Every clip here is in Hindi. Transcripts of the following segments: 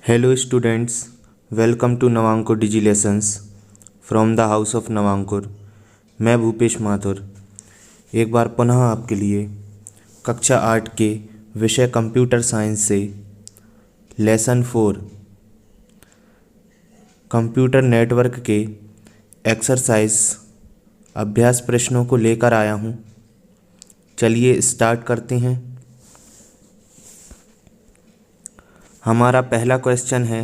Hello students, welcome to Navankur digi lessons from the house of Navankur. मैं भूपेश माथुर एक बार पुनः आपके लिए कक्षा 8 के विषय कंप्यूटर साइंस से लेसन 4 कंप्यूटर नेटवर्क के एक्सरसाइज अभ्यास प्रश्नों को लेकर आया हूँ। चलिए स्टार्ट करते हैं। हमारा पहला क्वेश्चन है,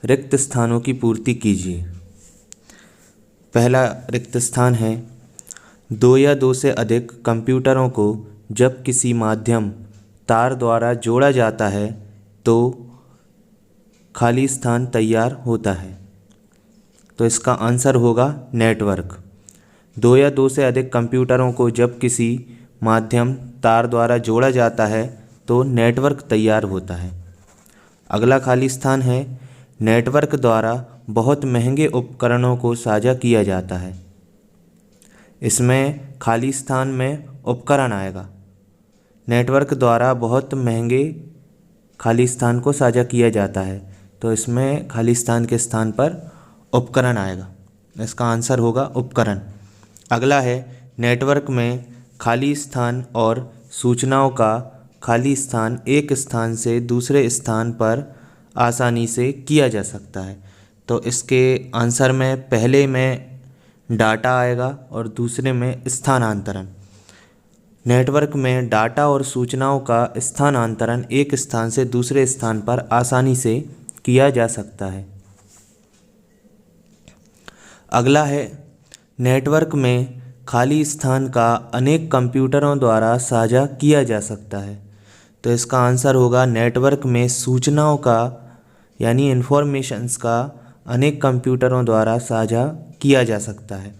रिक्त स्थानों की पूर्ति कीजिए। पहला रिक्त स्थान है, 2 या 2 से अधिक कंप्यूटरों को जब किसी माध्यम तार द्वारा जोड़ा जाता है तो खाली स्थान तैयार होता है। तो इसका आंसर होगा नेटवर्क। 2 या 2 से अधिक कंप्यूटरों को जब किसी माध्यम तार द्वारा जोड़ा जाता है तो नेटवर्क तैयार होता है। अगला खाली स्थान है, नेटवर्क द्वारा बहुत महंगे उपकरणों को साझा किया जाता है। इसमें खाली स्थान में उपकरण आएगा। नेटवर्क द्वारा बहुत महंगे खाली स्थान को साझा किया जाता है, तो इसमें खाली स्थान के स्थान पर उपकरण आएगा। इसका आंसर होगा उपकरण। अगला है, नेटवर्क में खाली स्थान और सूचनाओं का खाली स्थान एक स्थान से दूसरे स्थान पर आसानी से किया जा सकता है। तो इसके आंसर में पहले में डाटा आएगा और दूसरे में स्थानांतरण। नेटवर्क में डाटा और सूचनाओं का स्थानांतरण एक स्थान से दूसरे स्थान पर आसानी से किया जा सकता है। अगला है, नेटवर्क में खाली स्थान का अनेक कंप्यूटरों द्वारा साझा किया जा सकता है। तो इसका आंसर होगा, नेटवर्क में सूचनाओं का यानी इन्फॉर्मेशंस का अनेक कंप्यूटरों द्वारा साझा किया जा सकता है।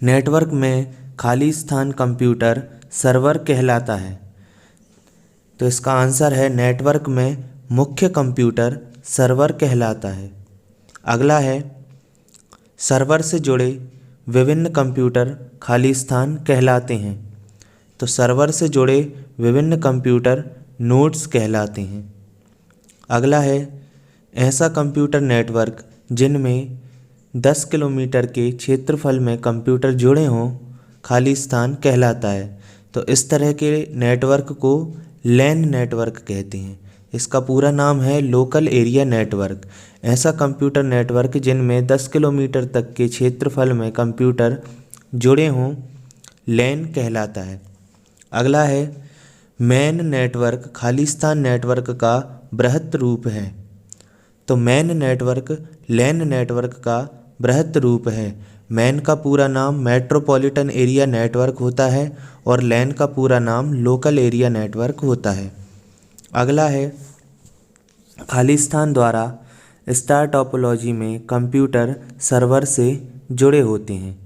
नेटवर्क में खाली स्थान कंप्यूटर सर्वर कहलाता है। तो इसका आंसर है, नेटवर्क में मुख्य कंप्यूटर सर्वर कहलाता है। अगला है, सर्वर से जुड़े विभिन्न कंप्यूटर खाली स्थान कहलाते हैं। तो सर्वर से जुड़े विभिन्न कंप्यूटर नोड्स कहलाते हैं। अगला है, ऐसा कंप्यूटर नेटवर्क जिनमें 10 किलोमीटर के क्षेत्रफल में कंप्यूटर जुड़े हों खाली स्थान कहलाता है। तो इस तरह के नेटवर्क को लैन नेटवर्क कहते हैं। इसका पूरा नाम है लोकल एरिया नेटवर्क। ऐसा कंप्यूटर नेटवर्क जिनमें 10 किलोमीटर तक के क्षेत्रफल में कंप्यूटर जुड़े हों लैन कहलाता है। अगला है, मैन नेटवर्क खाली स्थान नेटवर्क का बृहत रूप है। तो मैन नेटवर्क लैन नेटवर्क का बृहत रूप है। मैन का पूरा नाम मेट्रोपॉलिटन एरिया नेटवर्क होता है और लैन का पूरा नाम लोकल एरिया नेटवर्क होता है। अगला है, खाली स्थान द्वारा स्टार टोपोलॉजी में कंप्यूटर सर्वर से जुड़े होते हैं।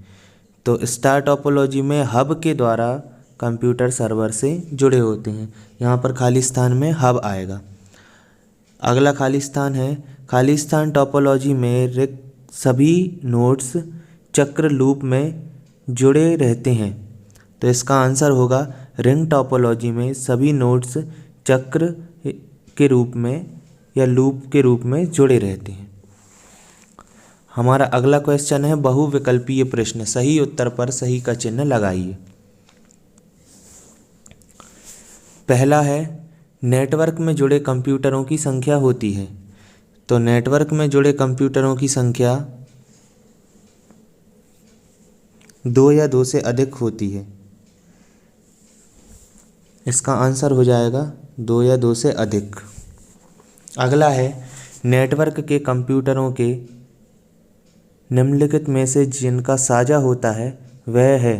तो स्टार टोपोलॉजी में हब के द्वारा कंप्यूटर सर्वर से जुड़े होते हैं। यहाँ पर खाली स्थान में हब आएगा। अगला खाली स्थान है, खाली स्थान टोपोलॉजी में सभी नोड्स चक्र लूप में जुड़े रहते हैं। तो इसका आंसर होगा, रिंग टोपोलॉजी में सभी नोड्स चक्र के रूप में या लूप के रूप में जुड़े रहते हैं। हमारा अगला क्वेश्चन है, बहुविकल्पीय प्रश्न। सही उत्तर पर सही का चिन्ह लगाइए। पहला है, नेटवर्क में जुड़े कंप्यूटरों की संख्या होती है। तो नेटवर्क में जुड़े कंप्यूटरों की संख्या 2 या 2 से अधिक होती है। इसका आंसर हो जाएगा 2 या 2 से अधिक। अगला है, नेटवर्क के कंप्यूटरों के निम्नलिखित में से जिनका साझा होता है वह है।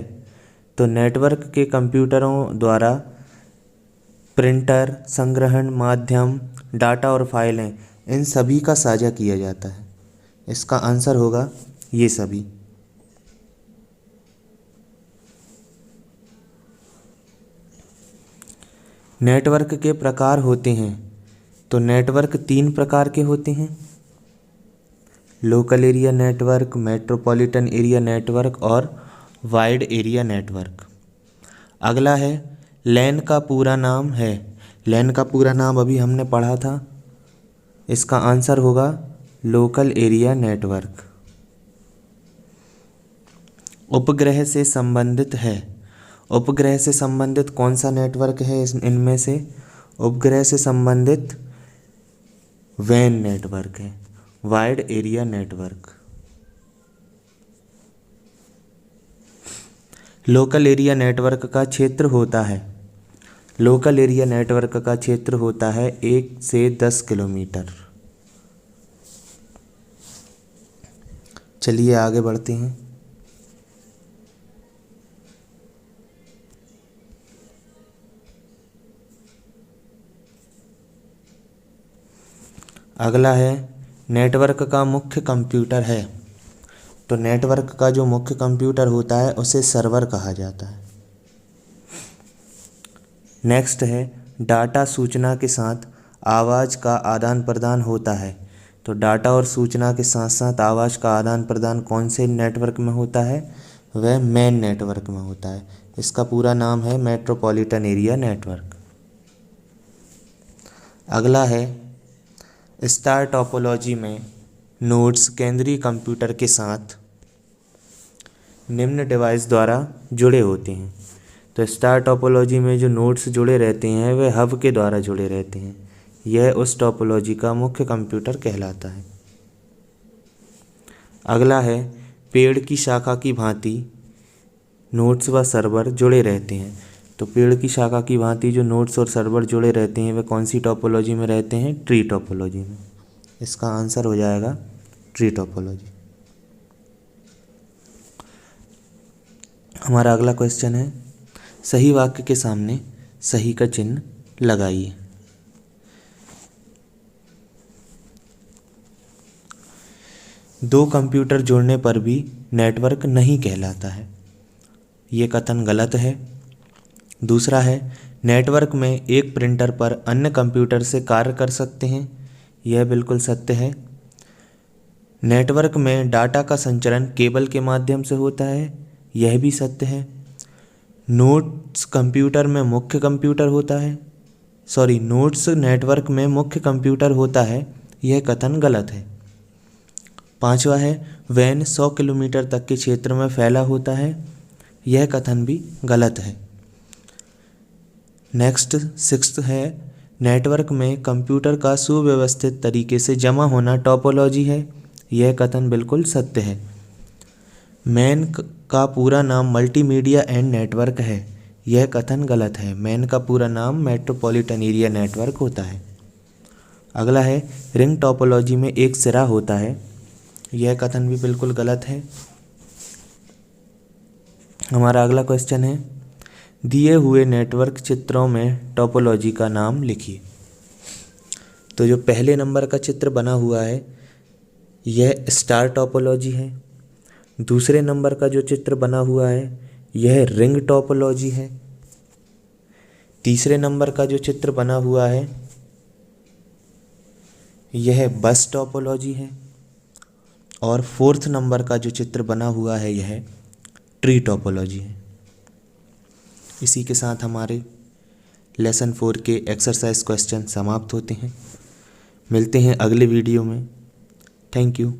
तो नेटवर्क के कंप्यूटरों द्वारा प्रिंटर, संग्रहण माध्यम, डाटा और फाइलें, इन सभी का साझा किया जाता है। इसका आंसर होगा ये सभी। नेटवर्क के प्रकार होते हैं। तो नेटवर्क 3 प्रकार के होते हैं, local area network, metropolitan area network और वाइड एरिया नेटवर्क। अगला है, लैन का पूरा नाम है। लैन का पूरा नाम अभी हमने पढ़ा था, इसका आंसर होगा लोकल एरिया नेटवर्क। उपग्रह से संबंधित है, उपग्रह से संबंधित कौन सा नेटवर्क है इनमें से? उपग्रह से संबंधित वैन नेटवर्क है, wide area network. Local area network का क्षेत्र होता है, लोकल एरिया नेटवर्क का क्षेत्र होता है 1 से 10 किलोमीटर। चलिए आगे बढ़ते हैं। अगला है नेटवर्क का मुख्य कंप्यूटर है। तो नेटवर्क का जो मुख्य कंप्यूटर होता है उसे सर्वर कहा जाता है। नेक्स्ट है डाटा सूचना के साथ आवाज़ का आदान प्रदान होता है। तो डाटा और सूचना के साथ साथ आवाज़ का आदान प्रदान कौन से नेटवर्क में होता है? वह मेन नेटवर्क में होता है। इसका पूरा नाम है मेट्रोपॉलिटन एरिया नेटवर्क। अगला है स्टार टोपोलॉजी में नोड्स केंद्रीय कंप्यूटर के साथ निम्न डिवाइस द्वारा जुड़े होते हैं। तो स्टार टोपोलॉजी में जो नोड्स जुड़े रहते हैं वे हब के द्वारा जुड़े रहते हैं। यह उस टोपोलॉजी का मुख्य कंप्यूटर कहलाता है। अगला है पेड़ की शाखा की भांति नोड्स व सर्वर जुड़े रहते हैं। तो पेड़ की शाखा की भांति जो नोड्स और सर्वर जुड़े रहते हैं वे कौन सी टोपोलॉजी में रहते हैं? ट्री टोपोलॉजी में। इसका आंसर हो जाएगा ट्री टोपोलॉजी। हमारा अगला क्वेश्चन है सही वाक्य के सामने सही का चिन्ह लगाइए। दो कंप्यूटर जुड़ने पर भी नेटवर्क नहीं कहलाता है, ये कथन गलत है। दूसरा है नेटवर्क में एक प्रिंटर पर अन्य कंप्यूटर से कार्य कर सकते हैं, यह बिल्कुल सत्य है। नेटवर्क में डाटा का संचरण केबल के माध्यम से होता है, यह भी सत्य है। नोड्स कंप्यूटर में मुख्य कंप्यूटर होता है, नोड्स नेटवर्क में मुख्य कंप्यूटर होता है, यह कथन गलत है। पांचवा है वैन 100 किलोमीटर तक के क्षेत्र में फैला होता है, यह कथन भी गलत है। नेक्स्ट 6th है नेटवर्क में कंप्यूटर का सुव्यवस्थित तरीके से जमा होना टोपोलॉजी है, यह कथन बिल्कुल सत्य है। मैन का पूरा नाम मल्टीमीडिया एंड नेटवर्क है, यह कथन गलत है। मैन का पूरा नाम मेट्रोपॉलिटन एरिया नेटवर्क होता है। अगला है रिंग टोपोलॉजी में एक सिरा होता है, यह कथन भी बिल्कुल गलत है। हमारा अगला क्वेश्चन है दिए हुए नेटवर्क चित्रों में टोपोलॉजी का नाम लिखिए। तो जो पहले नंबर का चित्र बना हुआ है यह स्टार टोपोलॉजी है। दूसरे नंबर का जो चित्र बना हुआ है यह रिंग टोपोलॉजी है। तीसरे नंबर का जो चित्र बना हुआ है यह बस टोपोलॉजी है। और 4th नंबर का जो चित्र बना हुआ है यह ट्री टोपोलॉजी है। इसी के साथ हमारे लेसन 4 के एक्सरसाइज क्वेश्चन समाप्त होते हैं। मिलते हैं अगले वीडियो में। Thank you.